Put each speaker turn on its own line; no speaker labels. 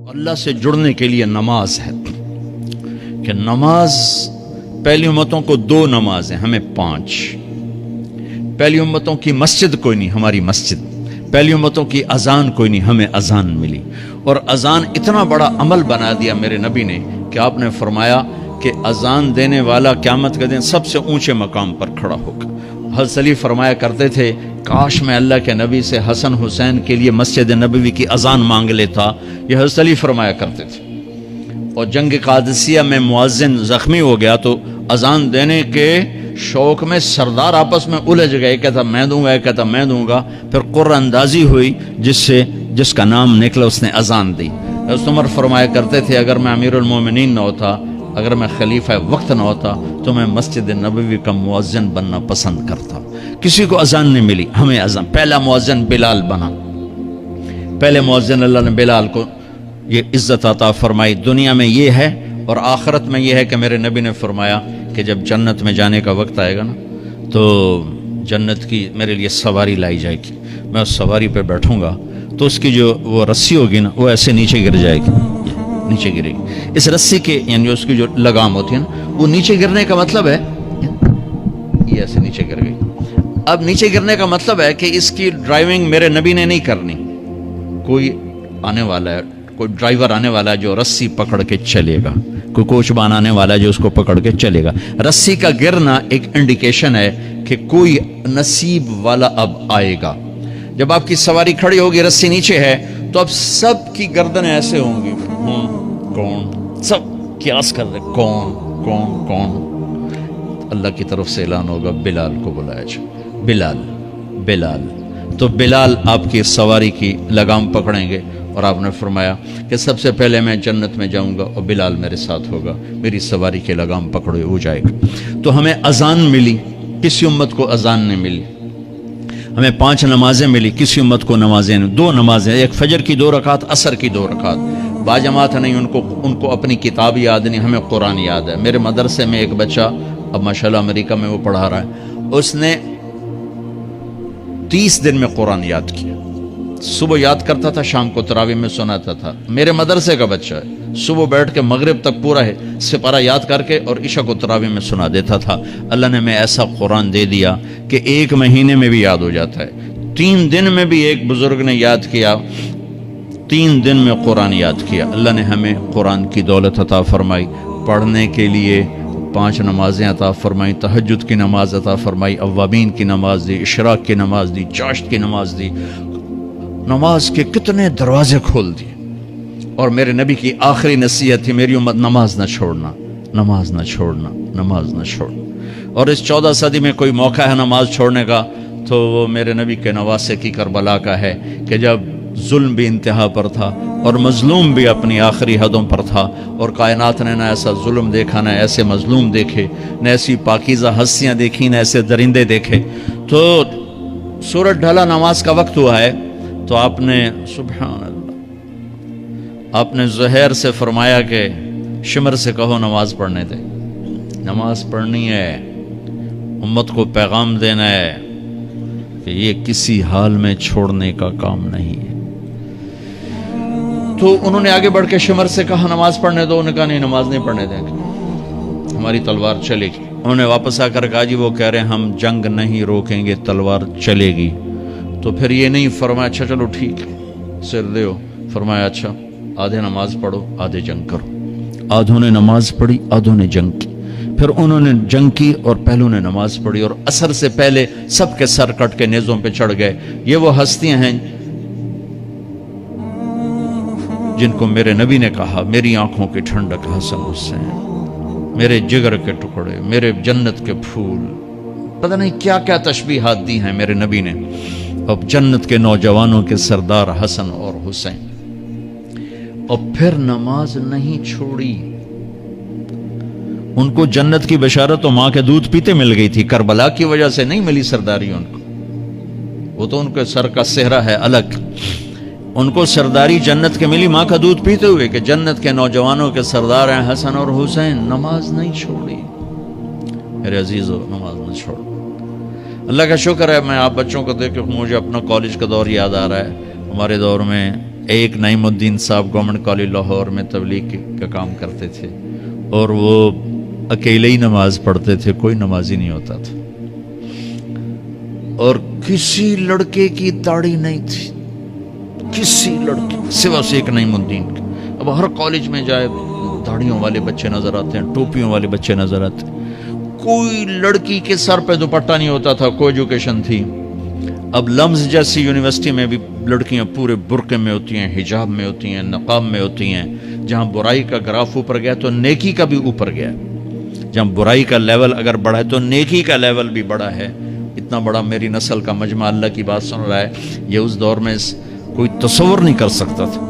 اللہ سے جڑنے کے لیے نماز ہے کہ نماز پہلی امتوں کو 2 نمازیں، ہمیں 5۔ پہلی امتوں کی مسجد کوئی نہیں، ہماری مسجد۔ پہلی امتوں کی اذان کوئی نہیں، ہمیں اذان ملی۔ اور اذان اتنا بڑا عمل بنا دیا میرے نبی نے کہ آپ نے فرمایا کہ اذان دینے والا قیامت کے دن سب سے اونچے مقام پر کھڑا ہوگا۔ حضرت علی فرمایا کرتے تھے کاش میں اللہ کے نبی سے حسن حسین کے لیے مسجد نبوی کی اذان مانگ لیتا، یہ حضرت علی فرمایا کرتے تھے۔ اور جنگ قادسیہ میں مؤذن زخمی ہو گیا تو اذان دینے کے شوق میں سردار آپس میں الجھ گئے، کہتا میں دوں گا، ایک کہتا میں دوں گا۔ پھر قرہ اندازی ہوئی، جس کا نام نکلا اس نے اذان دی۔ حضرت عمر فرمایا کرتے تھے اگر میں امیر المومنین نہ ہوتا، اگر میں خلیفہ وقت نہ ہوتا تو میں مسجد نبوی کا مؤذن بننا پسند کرتا۔ کسی کو اذان نہیں ملی، ہمیں اذان۔ پہلا مؤذن بلال بنا، پہلے مؤذن اللہ نے بلال کو یہ عزت عطا فرمائی۔ دنیا میں یہ ہے اور آخرت میں یہ ہے کہ میرے نبی نے فرمایا کہ جب جنت میں جانے کا وقت آئے گا نا تو جنت کی میرے لیے سواری لائی جائے گی، میں اس سواری پہ بیٹھوں گا تو اس کی جو وہ رسی ہوگی نا وہ ایسے نیچے گر جائے گی، نیچے گرے گی۔ اس رسی کے یعنی اس کی جو لگام ہوتی ہے نا وہ نیچے گرنے کا مطلب ہے یہ ایسے نیچے گر گئی۔ اب نیچے گرنے کا مطلب ہے کہ اس کی ڈرائیونگ میرے نبی نے نہیں کرنی، کوئی آنے والا ہے، کوئی ڈرائیور آنے والا ہے جو رسی پکڑ کے چلے گا، کوئی کوچبان آنے والا ہے جو اس کو پکڑ کے چلے گا۔ رسی کا گرنا ایک انڈیکیشن ہے کہ کوئی نصیب والا اب آئے گا۔ جب آپ کی سواری کھڑی ہوگی، رسی نیچے ہے تو اب سب کی گردنیں ایسے ہوں گی، کون؟ سب قیاس کر رہے کون کون کون؟ اللہ کی طرف سے اعلان ہوگا بلال کو بلایا جائے، بلال بلال۔ تو بلال آپ کی سواری کی لگام پکڑیں گے اور آپ نے فرمایا کہ سب سے پہلے میں جنت میں جاؤں گا اور بلال میرے ساتھ ہوگا، میری سواری کی لگام پکڑے ہو جائے گا۔ تو ہمیں اذان ملی، کسی امت کو اذان نہیں ملی۔ ہمیں 5 نمازیں ملی، کسی امت کو نمازیں نہیں۔ 2 نمازیں، ایک فجر کی 2 رکعت، عصر کی 2 رکعت۔ باجماعت نہیں، ان کو اپنی کتاب یاد نہیں، ہمیں قرآن یاد ہے۔ میرے مدرسے میں ایک بچہ اب ماشاءاللہ امریکہ میں وہ پڑھا رہا ہے، اس نے 30 دن میں قرآن یاد کیا۔ صبح یاد کرتا تھا، شام کو تراویح میں سناتا تھا۔ میرے مدرسے کا بچہ ہے، صبح بیٹھ کے مغرب تک پورا ہے سپارہ یاد کر کے اور عشاء کو تراویح میں سنا دیتا تھا۔ اللہ نے میں ایسا قرآن دے دیا کہ 1 مہینے میں بھی یاد ہو جاتا ہے۔ 3 دن میں بھی ایک بزرگ نے یاد کیا، 3 دن میں قرآن یاد کیا۔ اللہ نے ہمیں قرآن کی دولت عطا فرمائی، پڑھنے کے لیے 5 نمازیں عطا فرمائی، تہجد کی نماز عطا فرمائی، اوابین کی نماز دی، اشراق کی نماز دی، چاشت کی نماز دی۔ نماز کے کتنے دروازے کھول دیے۔ اور میرے نبی کی آخری نصیحت تھی میری امت نماز نہ چھوڑنا، نماز نہ چھوڑنا، نماز نہ چھوڑنا۔ اور اس 14 صدی میں کوئی موقع ہے نماز چھوڑنے کا تو وہ میرے نبی کے نواسے کی کربلا کا ہے کہ جب ظلم بھی انتہا پر تھا اور مظلوم بھی اپنی آخری حدوں پر تھا، اور کائنات نے نہ ایسا ظلم دیکھا، نہ ایسے مظلوم دیکھے، نہ ایسی پاکیزہ ہستیاں دیکھی، نہ ایسے درندے دیکھے۔ تو سورج ڈھلا، نماز کا وقت ہوا ہے تو آپ نے سبحان اللہ، آپ نے زہیر سے فرمایا کہ شمر سے کہو نماز پڑھنے دے، نماز پڑھنی ہے، امت کو پیغام دینا ہے کہ یہ کسی حال میں چھوڑنے کا کام نہیں ہے۔ تو انہوں نے آگے بڑھ کے شمر سے کہا نماز پڑھنے دو، انہوں نے کہا نہیں نماز نہیں پڑھنے دیں گے، ہماری تلوار چلے گی۔ انہوں نے واپس آ کر کہا جی وہ کہہ رہے ہیں ہم جنگ نہیں روکیں گے، تلوار چلے گی۔ تو پھر یہ نہیں فرمایا اچھا چلو ٹھیک ہے سر دیو، فرمایا اچھا آدھے نماز پڑھو آدھے جنگ کرو۔ آدھوں نے نماز پڑھی، آدھوں نے جنگ کی۔ پھر انہوں نے جنگ کی اور پہلوں نے نماز پڑھی، اور عصر سے پہلے سب کے سر کٹ کے نیزوں پہ چڑھ گئے۔ یہ وہ ہستیاں ہیں جن کو میرے نبی نے کہا میری آنکھوں کی ٹھنڈک حسن حسین، میرے جگر کے ٹکڑے، میرے جنت کے پھول، پتہ نہیں کیا کیا تشبیہات دی ہیں میرے نبی نے۔ اب جنت کے نوجوانوں کے سردار حسن اور حسین۔ اور پھر نماز نہیں چھوڑی۔ ان کو جنت کی بشارت تو ماں کے دودھ پیتے مل گئی تھی، کربلا کی وجہ سے نہیں ملی سرداری ان کو، وہ تو ان کے سر کا صحرا ہے الگ۔ ان کو سرداری جنت کے ملی ماں کا دودھ پیتے ہوئے کہ جنت کے نوجوانوں کے سردار ہیں حسن اور حسین۔ نماز نہیں چھوڑی میرے عزیزو، نماز نہ چھوڑو۔ اللہ کا شکر ہے، میں آپ بچوں کو دیکھ کے مجھے اپنا کالج کا دور یاد آ رہا ہے۔ ہمارے دور میں ایک نعیم الدین صاحب گورنمنٹ کالج لاہور میں تبلیغ کا کام کرتے تھے، اور وہ اکیلے ہی نماز پڑھتے تھے، کوئی نمازی نہیں ہوتا تھا، اور کسی لڑکے کی داڑھی نہیں تھی، کسی لڑکے سوا سے ایک نعیم الدین کی۔ اب ہر کالج میں جائے داڑھیوں والے بچے نظر آتے ہیں، ٹوپیوں والے بچے نظر آتے ہیں، کوئی لڑکی کے سر پہ دوپٹہ نہیں ہوتا تھا، کوئی ایجوکیشن تھی۔ اب لمز جیسی یونیورسٹی میں بھی لڑکیاں پورے برقعے میں ہوتی ہیں، حجاب میں ہوتی ہیں، نقاب میں ہوتی ہیں۔ جہاں برائی کا گراف اوپر گیا تو نیکی کا بھی اوپر گیا، جہاں برائی کا لیول اگر بڑھا ہے تو نیکی کا لیول بھی بڑا ہے۔ اتنا بڑا میری نسل کا مجمع اللہ کی بات سن رہا ہے، یہ اس دور میں کوئی تصور نہیں کر سکتا تھا۔